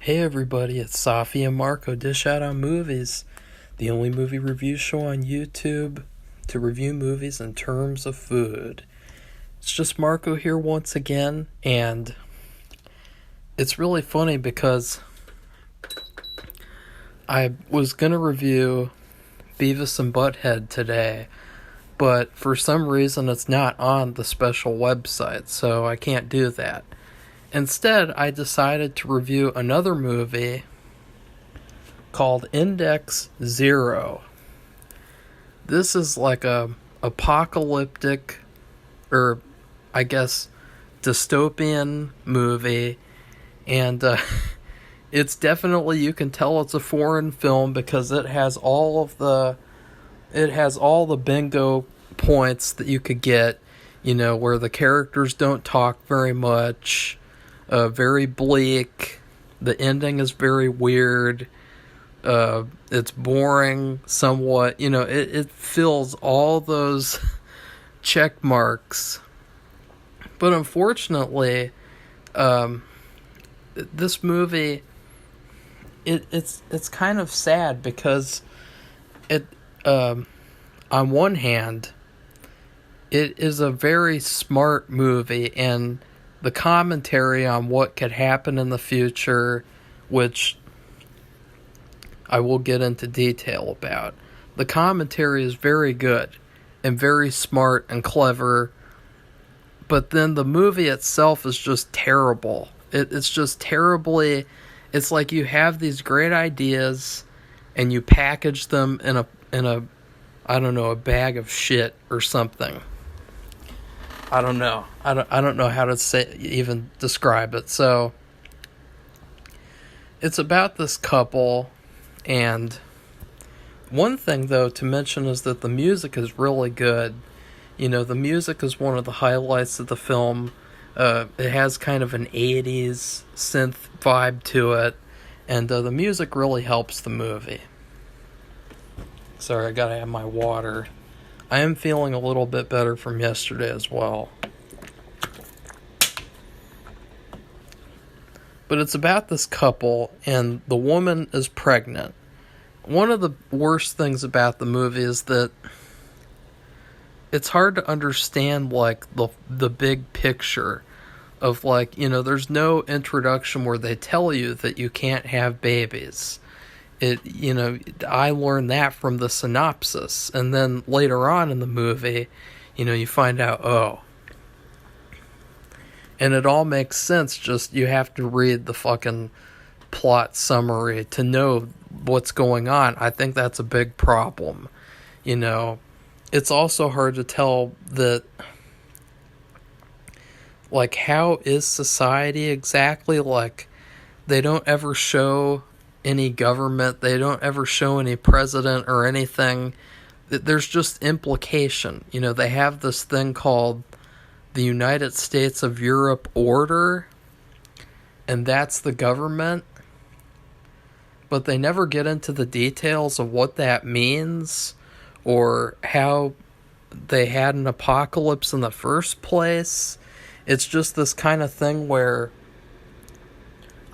Hey everybody, it's Safi and Marco, Dish Out on Movies, the only movie review show on YouTube to review movies in terms of food. It's just Marco here once again, and it's really funny because I was going to review Beavis and Butthead today, but for some reason it's not on the special website, so I can't do that. Instead, I decided to review another movie called Index Zero. This is like a apocalyptic, or I guess dystopian movie, and it's definitely, you can tell it's a foreign film because it has all the bingo points that you could get, where the characters don't talk very much. Very bleak. The ending is very weird. It's boring somewhat. It fills all those check marks. But unfortunately, this movie, it's kind of sad because it, on one hand, it is a very smart movie, and the commentary on what could happen in the future, which I will get into detail about. The commentary is very good and very smart and clever, but then the movie itself is just terrible. It's just terribly... It's like you have these great ideas and you package them in a I don't know, a bag of shit or something. I don't know. I don't know how to even describe it. So it's about this couple, and one thing though to mention is that the music is really good. The music is one of the highlights of the film. It has kind of an 80s synth vibe to it, and the music really helps the movie. Sorry, I gotta have my water. I am feeling a little bit better from yesterday as well. But it's about this couple, and the woman is pregnant. One of the worst things about the movie is that it's hard to understand, like, the big picture of, like, there's no introduction where they tell you that you can't have babies. I learned that from the synopsis, and then later on in the movie, you find out, and it all makes sense, just you have to read the fucking plot summary to know what's going on. I think that's a big problem. It's also hard to tell that, like, how is society exactly? Like, they don't ever show any government, they don't ever show any president or anything. There's just implication. They have this thing called the United States of Europe Order, and that's the government, but they never get into the details of what that means or how they had an apocalypse in the first place. It's just this kind of thing where,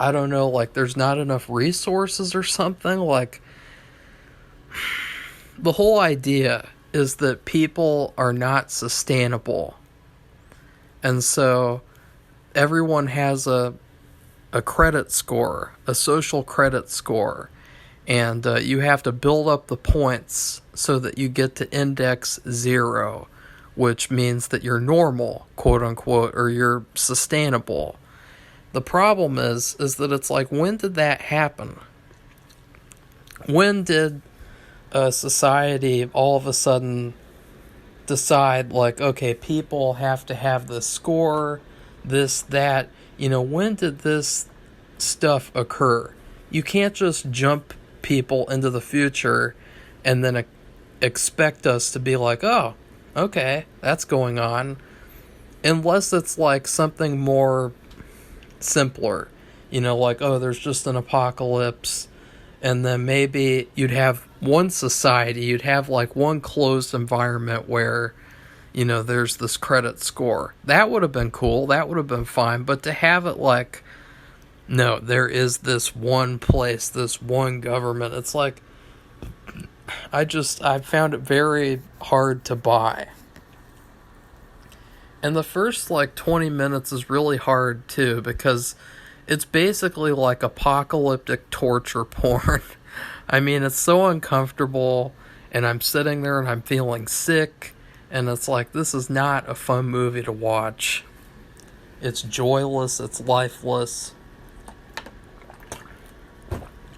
I don't know, like, there's not enough resources or something. Like, the whole idea is that people are not sustainable. And so everyone has a credit score, a social credit score. And you have to build up the points so that you get to index 0, which means that you're normal, quote unquote, or you're sustainable. The problem is that it's like, when did that happen? When did society all of a sudden decide, like, okay, people have to have this score, this, that? When did this stuff occur? You can't just jump people into the future and then expect us to be like, oh, okay, that's going on. Unless it's like something more simpler, like, oh, there's just an apocalypse, and then maybe you'd have one society, you'd have like one closed environment where, there's this credit score. That would have been cool, that would have been fine, but to have it like No, there is this one place, this one government. It's like, I found it very hard to buy. And the first like 20 minutes is really hard too, because it's basically like apocalyptic torture porn. I mean, it's so uncomfortable, and I'm sitting there and I'm feeling sick, and it's like, this is not a fun movie to watch. It's joyless, it's lifeless.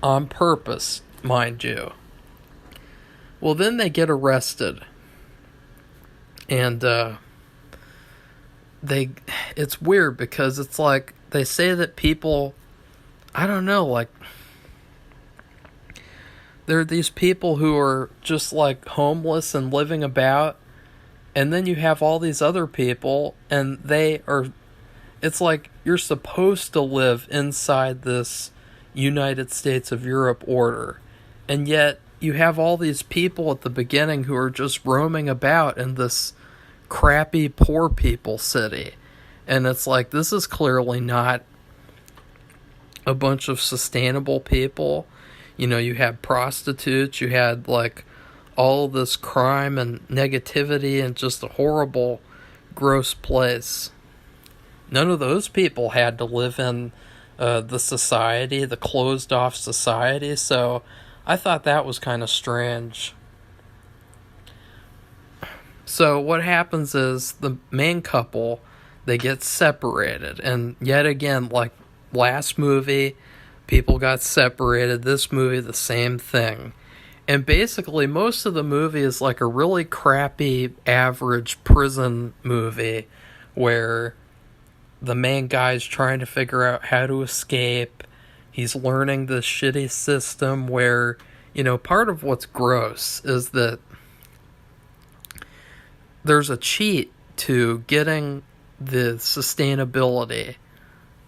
On purpose, mind you. Well, then they get arrested. And, it's weird because it's like, they say that people, I don't know, like, there are these people who are just like homeless and living about, and then you have all these other people, and it's like you're supposed to live inside this United States of Europe order, and yet you have all these people at the beginning who are just roaming about in this crappy poor people city. And it's like, this is clearly not a bunch of sustainable people. You know, you had prostitutes, you had like all of this crime and negativity, and just a horrible, gross place. None of those people had to live in the society, the closed off society, so I thought that was kind of strange. So what happens is the main couple, they get separated, and yet again, like last movie, people got separated. This movie, the same thing. And basically, most of the movie is like a really crappy, average prison movie where the main guy's trying to figure out how to escape. He's learning this shitty system where, you know, part of what's gross is that there's a cheat to getting the sustainability,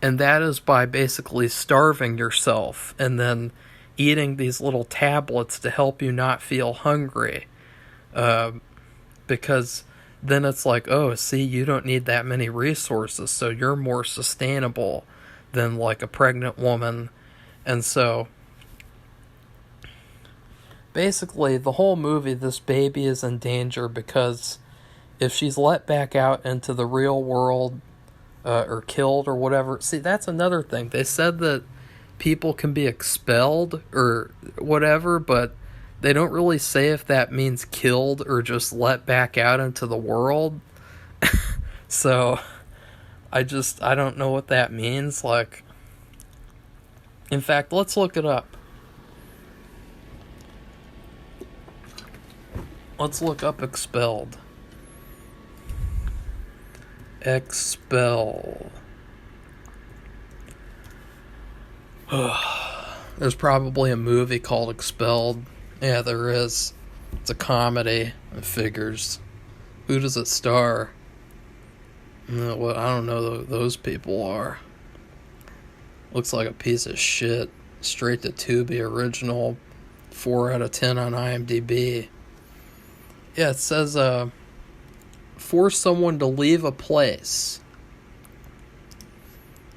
and that is by basically starving yourself and then eating these little tablets to help you not feel hungry. Because then it's like, oh, see, you don't need that many resources, so you're more sustainable than like a pregnant woman. And so basically the whole movie, this baby is in danger because if she's let back out into the real world, or killed or whatever. See, that's another thing. They said that people can be expelled or whatever, but they don't really say if that means killed or just let back out into the world. So I don't know what that means. Like, in fact, let's look it up. Let's look up expelled. Expel. There's probably a movie called Expelled. Yeah, there is. It's a comedy. It figures. Who does it star? Well, I don't know who those people are. Looks like a piece of shit. Straight to Tubi original. 4 out of 10 on IMDb. Yeah, it says, force someone to leave a place.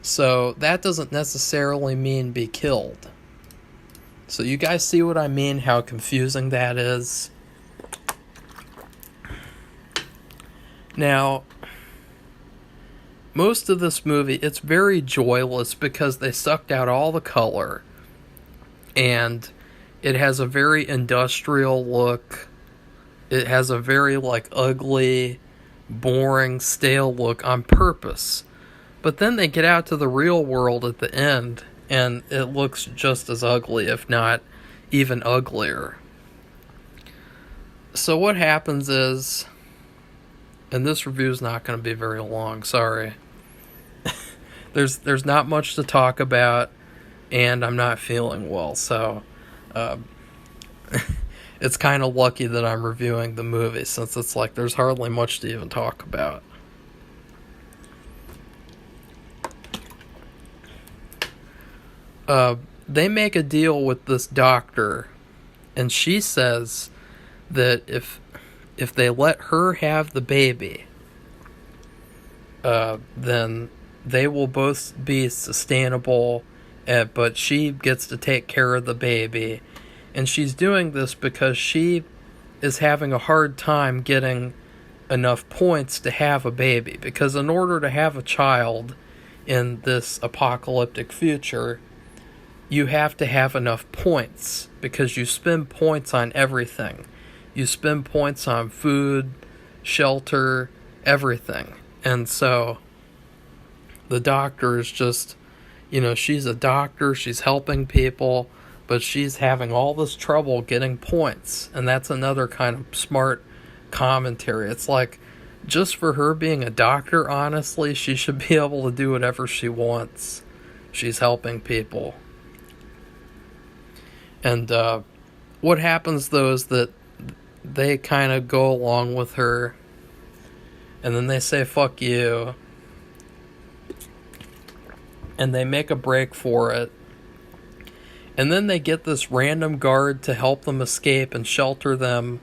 So that doesn't necessarily mean be killed. So you guys see what I mean, how confusing that is? Now, most of this movie, it's very joyless because they sucked out all the color. And it has a very industrial look. It has a very, like, ugly, boring, stale look on purpose. But then they get out to the real world at the end, and it looks just as ugly, if not even uglier. So what happens is, and this review's not going to be very long, sorry. There's not much to talk about, and I'm not feeling well, so it's kind of lucky that I'm reviewing the movie, since it's like there's hardly much to even talk about. They make a deal with this doctor, and she says that if they let her have the baby, then they will both be sustainable but she gets to take care of the baby. And she's doing this because she is having a hard time getting enough points to have a baby. Because in order to have a child in this apocalyptic future, you have to have enough points, because you spend points on everything. You spend points on food, shelter, everything. And so the doctor is just, she's a doctor, she's helping people, but she's having all this trouble getting points. And that's another kind of smart commentary. It's like, just for her being a doctor, honestly, she should be able to do whatever she wants. She's helping people. And what happens, though, is that they kind of go along with her, and then they say, fuck you. And they make a break for it. And then they get this random guard to help them escape and shelter them.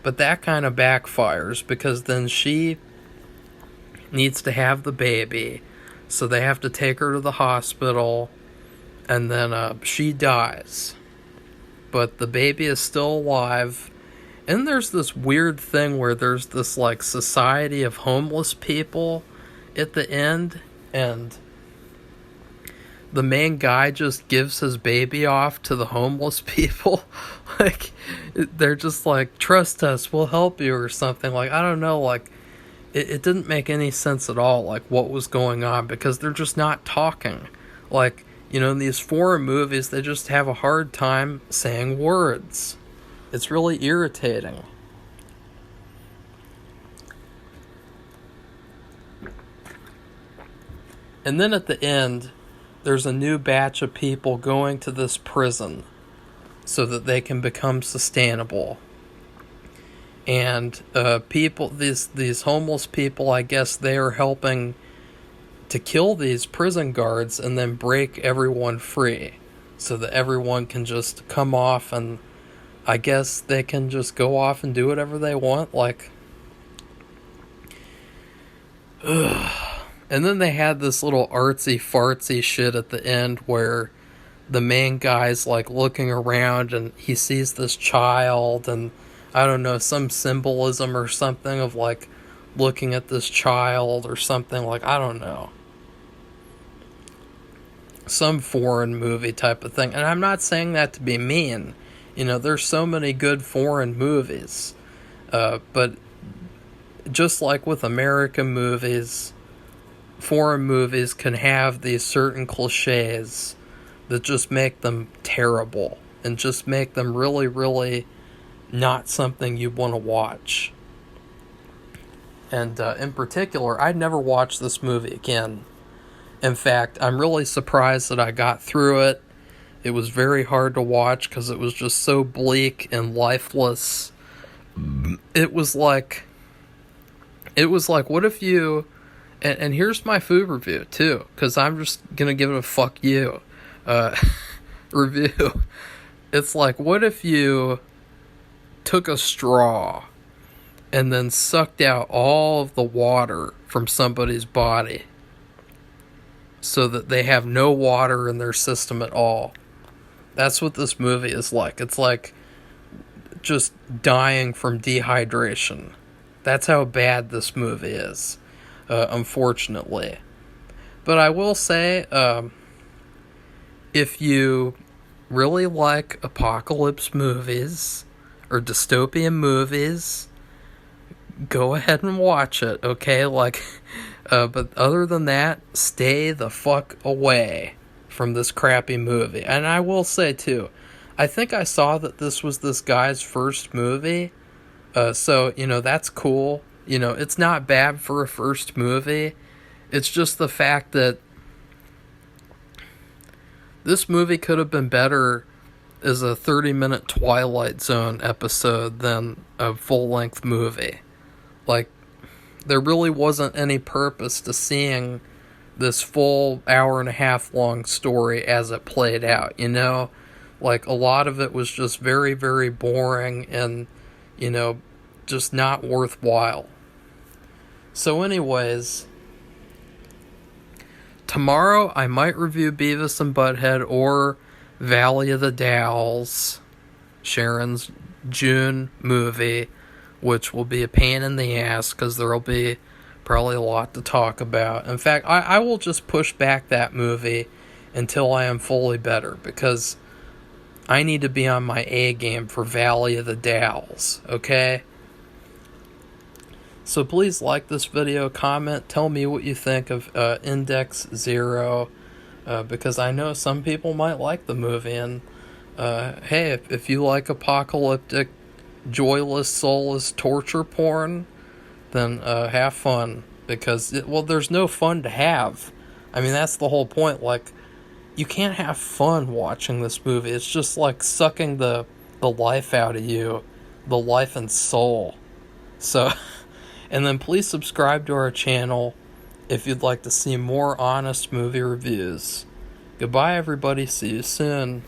But that kind of backfires, because then she needs to have the baby. So they have to take her to the hospital. And then she dies. But the baby is still alive. And there's this weird thing where there's this like society of homeless people at the end. And the main guy just gives his baby off to the homeless people. Like, they're just like, trust us, we'll help you, or something. Like, I don't know, like, it didn't make any sense at all, like, what was going on, because they're just not talking. Like, in these foreign movies, they just have a hard time saying words. It's really irritating. And then at the end, there's a new batch of people going to this prison so that they can become sustainable. And these homeless people, I guess they are helping to kill these prison guards and then break everyone free so that everyone can just come off, and I guess they can just go off and do whatever they want. Like, ugh. And then they had this little artsy-fartsy shit at the end where the main guy's like looking around and he sees this child, and I don't know, some symbolism or something of like looking at this child or something, like, I don't know. Some foreign movie type of thing. And I'm not saying that to be mean. There's so many good foreign movies. But just like with American movies, foreign movies can have these certain cliches that just make them terrible and just make them really, really not something you want to watch. And in particular, I'd never watch this movie again. In fact, I'm really surprised that I got through it. It was very hard to watch because it was just so bleak and lifeless. It was like, what if you... And here's my food review, too, because I'm just going to give it a fuck you review. It's like, what if you took a straw and then sucked out all of the water from somebody's body so that they have no water in their system at all? That's what this movie is like. It's like just dying from dehydration. That's how bad this movie is. Unfortunately. But I will say, if you really like apocalypse movies or dystopian movies, go ahead and watch it, okay? Like, but other than that, stay the fuck away from this crappy movie. And I will say, too, I think I saw that this was this guy's first movie, so, that's cool. It's not bad for a first movie. It's just the fact that this movie could have been better as a 30-minute Twilight Zone episode than a full-length movie. Like, there really wasn't any purpose to seeing this full hour-and-a-half long story as it played out, Like, a lot of it was just very, very boring and, just not worthwhile. So anyways, tomorrow I might review Beavis and Butthead or Valley of the Dolls, Sharon's June movie, which will be a pain in the ass because there will be probably a lot to talk about. In fact, I will just push back that movie until I am fully better, because I need to be on my A game for Valley of the Dolls, okay? So please like this video, comment, tell me what you think of Index Zero, because I know some people might like the movie, and hey, if you like apocalyptic, joyless, soulless torture porn, then have fun, because, there's no fun to have. I mean, that's the whole point. Like, you can't have fun watching this movie. It's just like sucking the life out of you, the life and soul. So, and then please subscribe to our channel if you'd like to see more honest movie reviews. Goodbye, everybody. See you soon.